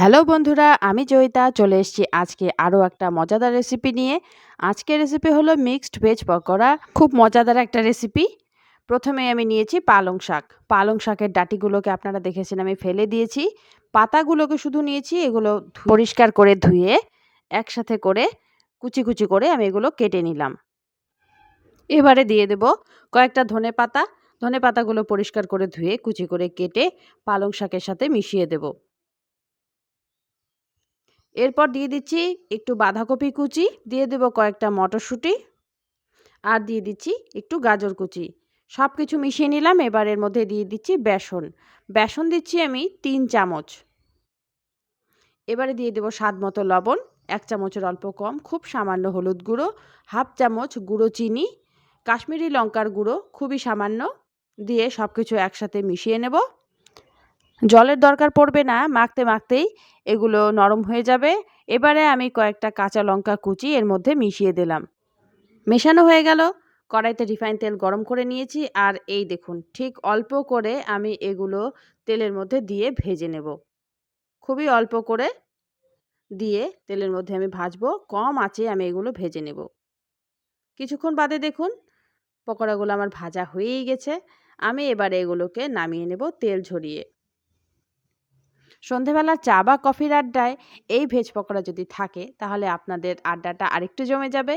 Hello বন্ধুরা, আমি জয়িতা চলে এসেছি আজকে আরও একটা মজাদার রেসিপি নিয়ে। আজকের রেসিপি হলো মিক্সড ভেজ পকোড়া। খুব মজাদার একটা রেসিপি। প্রথমে আমি নিয়েছি পালং শাক। পালং শাকের ডাঁটিগুলোকে আপনারা দেখেছেন আমি ফেলে দিয়েছি। পাতাগুলোকে শুধু নিয়েছি, এগুলো পরিষ্কার করে ধুয়ে একসাথে করে কুচি কুচি করে আমি এগুলো কেটে নিলাম। এবারে দিয়ে দেব কয়েকটা ধনেপাতা। ধনেপাতাগুলো পরিষ্কার করে ধুয়ে কুচি করে কেটে পালং শাকের সাথে মিশিয়ে দেব। এরপর দিয়ে দিচ্ছি একটু বাঁধাকপি কুচি, দিয়ে দেব কয়েকটা মটরশুঁটি, আর দিয়ে দিচ্ছি একটু গাজর কুচি। সব কিছু মিশিয়ে নিলাম। এবার এর মধ্যে দিয়ে দিচ্ছি বেসন। বেসন দিচ্ছি আমি ৩ চামচ। এবারে দিয়ে দেব স্বাদ মতো লবণ, ১ চামচের অল্প কম, খুব সামান্য হলুদ গুঁড়ো, হাফ চামচ গুঁড়ো চিনি, কাশ্মীরি লঙ্কার গুঁড়ো খুবই সামান্য, দিয়ে সব কিছু একসাথে মিশিয়ে নেব। জলের দরকার পড়বে না, মাখতে মাখতেই এগুলো নরম হয়ে যাবে। এবারে আমি কয়েকটা কাঁচা লঙ্কা কুচি এর মধ্যে মিশিয়ে দিলাম। মেশানো হয়ে গেল। কড়াইতে রিফাইন তেল গরম করে নিয়েছি, আর এই দেখুন ঠিক অল্প করে আমি এগুলো তেলের মধ্যে দিয়ে ভেজে নেব। খুবই অল্প করে দিয়ে তেলের মধ্যে আমি ভাজবো, কম আঁচে আমি এগুলো ভেজে নেব। কিছুক্ষণ বাদে দেখুন পকোড়াগুলো আমার ভাজা হয়েই গেছে। আমি এবারে এগুলোকে নামিয়ে নেব তেল ঝরিয়ে। সন্ধেবেলা চা বা কফির আড্ডায় এই ভেজ পকোড়া যদি থাকে তাহলে আপনাদের আড্ডাটা আরেকটু জমে যাবে।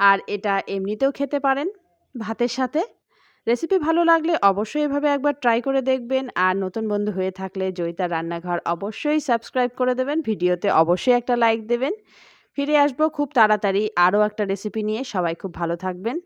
আর এটা এমনিতেও খেতে পারেন ভাতের সাথে। রেসিপি ভালো লাগলে অবশ্যই এভাবে একবার ট্রাই করে দেখবেন। আর নতুন বন্ধু হয়ে থাকলে জয়িতা রান্নাঘর অবশ্যই সাবস্ক্রাইব করে দেবেন, ভিডিওতে অবশ্যই একটা লাইক দেবেন। ফিরে আসবো খুব তাড়াতাড়ি আরও একটা রেসিপি নিয়ে। সবাই খুব ভালো থাকবেন।